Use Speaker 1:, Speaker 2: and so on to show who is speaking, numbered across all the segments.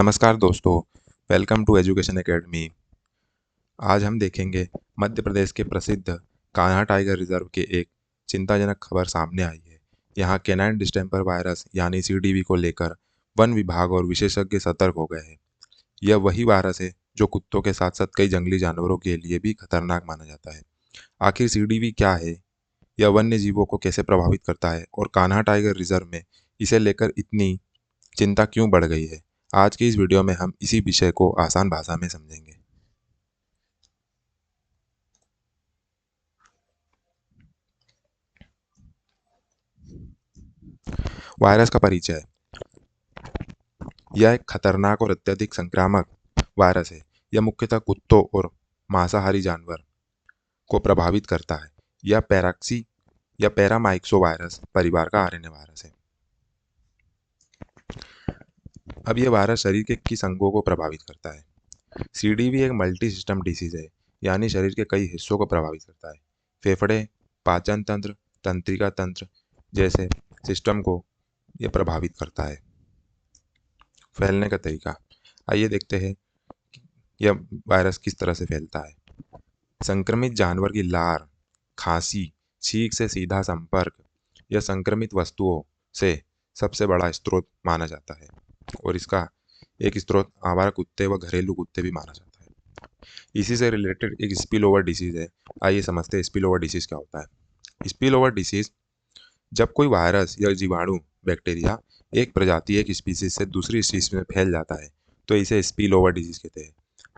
Speaker 1: नमस्कार दोस्तों, welcome to education academy. आज हम देखेंगे मध्य प्रदेश के प्रसिद्ध कान्हा टाइगर रिजर्व के एक चिंताजनक खबर सामने आई है। यहाँ कैनाइन डिस्टेंपर वायरस यानी सीडीवी को लेकर वन विभाग और विशेषज्ञ सतर्क हो गए हैं। यह वही वायरस है जो कुत्तों के साथ साथ कई जंगली जानवरों के लिए भी खतरनाक माना जाता है। आखिर सीडीवी क्या है, यह वन्य जीवों को कैसे प्रभावित करता है और कान्हा टाइगर रिजर्व में इसे लेकर इतनी चिंता क्यों बढ़ गई है? आज की इस वीडियो में हम इसी विषय को आसान भाषा में समझेंगे। वायरस का परिचय। यह एक खतरनाक और अत्यधिक संक्रामक वायरस है। यह मुख्यतः कुत्तों और मांसाहारी जानवर को प्रभावित करता है। यह पैराक्सी या पैरामाइक्सो वायरस परिवार का आरएनए वायरस है। अब यह वायरस शरीर के किस अंगों को प्रभावित करता है? सीडीवी एक मल्टी सिस्टम डिसीज है, यानी शरीर के कई हिस्सों को प्रभावित करता है। फेफड़े, पाचन तंत्र, तंत्रिका तंत्र जैसे सिस्टम को यह प्रभावित करता है। फैलने का तरीका, आइए देखते हैं यह वायरस किस तरह से फैलता है। संक्रमित जानवर की लार, खांसी, छींक से सीधा संपर्क यह संक्रमित वस्तुओं से सबसे बड़ा स्रोत माना जाता है और इसका एक स्रोत आवारा कुत्ते व घरेलू कुत्ते भी माना जाता है। इसी से रिलेटेड एक स्पिल ओवर डिसीज है। आइए समझते हैं स्पिल ओवर डिसीज क्या होता है। स्पिल ओवर डिसीज जब कोई वायरस या जीवाणु, बैक्टीरिया एक प्रजाति एक स्पीसीज से दूसरी स्पीसीज में फैल जाता है तो इसे स्पिल ओवर डिजीज कहते हैं।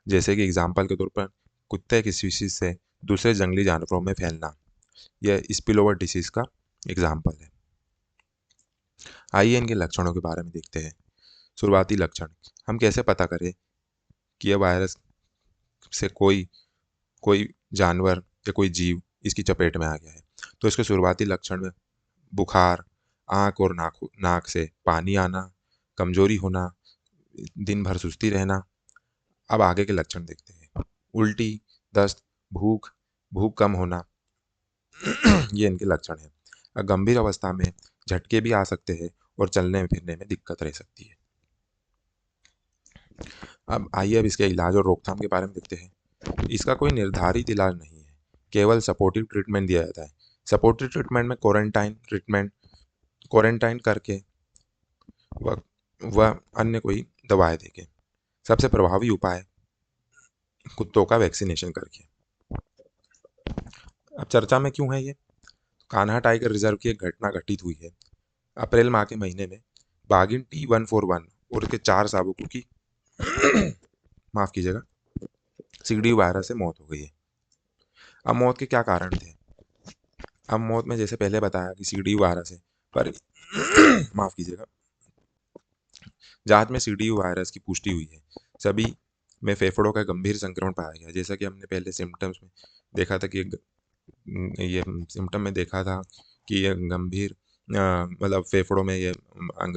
Speaker 1: जैसे कि एग्जाम्पल के तौर पर कुत्ते की स्पीसीज से दूसरे जंगली जानवरों में फैलना, यह स्पिल ओवर डिसीज का एग्जाम्पल है। आइए इनके लक्षणों के बारे में देखते हैं। शुरुआती लक्षण, हम कैसे पता करें कि यह वायरस से कोई कोई जानवर या कोई जीव इसकी चपेट में आ गया है? तो इसके शुरुआती लक्षण में बुखार, आँख और नाक से पानी आना, कमजोरी होना, दिन भर सुस्ती रहना। अब आगे के लक्षण देखते हैं। उल्टी, दस्त, भूख भूख कम होना ये इनके लक्षण हैं। गंभीर अवस्था में झटके भी आ सकते हैं और चलने फिरने में दिक्कत रह सकती है। अब इसके इलाज और रोकथाम के बारे में देखते हैं। इसका कोई निर्धारित इलाज नहीं है, केवल सपोर्टिव ट्रीटमेंट दिया जाता है। सपोर्टिव ट्रीटमेंट में क्वारंटाइन करके वह अन्य कोई दवाएं देके। सबसे प्रभावी उपाय कुत्तों का वैक्सीनेशन करके। अब चर्चा में क्यों है ये? कान्हा टाइगर रिजर्व की एक घटना घटित हुई है। अप्रैल माह के महीने में बाघिन T141 और उसके 4 शावकों की माफ कीजिएगा, सीडी वायरस से मौत हो गई है। अब मौत के क्या कारण थे? अब मौत में जैसे पहले बताया कि सीडी वायरस है, पर माफ कीजिएगा, जांच में सीडी वायरस की पुष्टि हुई है। सभी में फेफड़ों का गंभीर संक्रमण पाया गया। जैसा कि हमने पहले सिम्टम्स में देखा था कि ये सिम्टम में देखा था कि ये गंभीर मतलब फेफड़ों में ये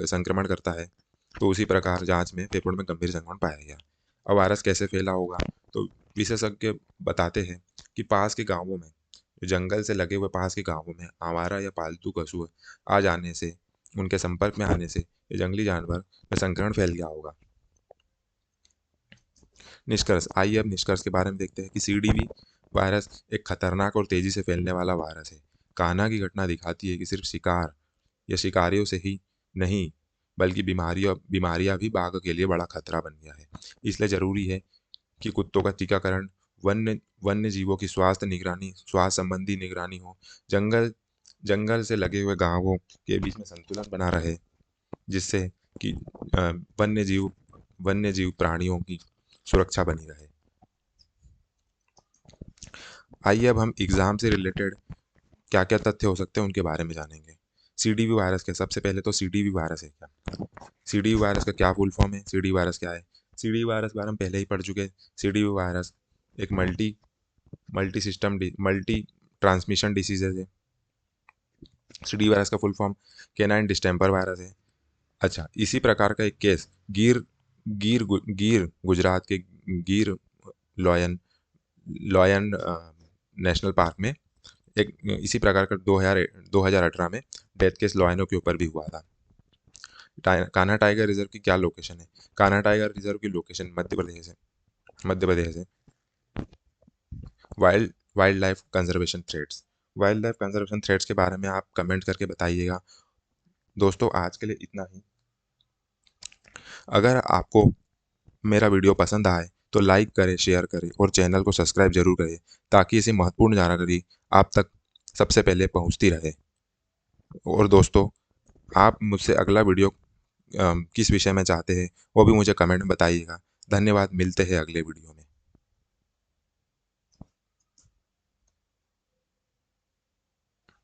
Speaker 1: संक्रमण करता है, तो उसी प्रकार जांच में फेफड़ों में गंभीर संक्रमण पाया गया। अब वायरस कैसे फैला होगा? तो विशेषज्ञ बताते हैं कि पास के गांवों में, जंगल से लगे हुए पास के गांवों में आवारा या पालतू पशु आ जाने से, उनके संपर्क में आने से ये जंगली जानवर में संक्रमण फैल गया होगा। निष्कर्ष, आइए अब निष्कर्ष के बारे में देखते हैं कि सीडीवी वायरस एक खतरनाक और तेजी से फैलने वाला वायरस है। कान्हा की घटना दिखाती है कि सिर्फ शिकार या शिकारियों से ही नहीं, बल्कि बीमारियां भी बाघ के लिए बड़ा खतरा बन गया है। इसलिए जरूरी है कि कुत्तों का टीकाकरण, वन्य जीवों की स्वास्थ्य संबंधी निगरानी हो, जंगल से लगे हुए गांवों के बीच में संतुलन बना रहे, जिससे कि वन्य जीव प्राणियों की सुरक्षा बनी रहे। आइए अब हम एग्जाम से रिलेटेड क्या क्या तथ्य हो सकते हैं उनके बारे में जानेंगे। सीडीवी वायरस क्या? सबसे पहले तो सीडीवी वायरस है क्या? सीडीवी वायरस का क्या फुल फॉर्म है? सीडीवी वायरस क्या है? सीडीवी वायरस के बारे में पहले ही पढ़ चुके हैं। सीडीवी वायरस एक मल्टी ट्रांसमिशन डिसीज है। सीडीवी वायरस का full form canine distemper virus है। अच्छा, इसी प्रकार का एक केस गिर गुजरात के गिर लॉयन लॉयन नेशनल पार्क में एक इसी प्रकार का 2018 में डेथ केस लॉयनों के ऊपर भी हुआ था। कान्हा टाइगर रिजर्व की क्या लोकेशन है? कान्हा टाइगर रिजर्व की लोकेशन मध्य प्रदेश है। Wild wild life conservation threads. Wild life conservation threads के बारे में आप कमेंट करके बताइएगा। दोस्तों, आज के लिए इतना ही। अगर आपको मेरा वीडियो पसंद आए तो लाइक करें, शेयर करें और चैनल को सब्सक्राइब जरूर करें, ताकि ऐसी महत्वपूर्ण जानकारी आप तक सबसे पहले पहुंचती रहे। और दोस्तों, आप मुझसे अगला वीडियो किस विषय में चाहते हैं वो भी मुझे कमेंट में बताइएगा। धन्यवाद, मिलते हैं अगले वीडियो में।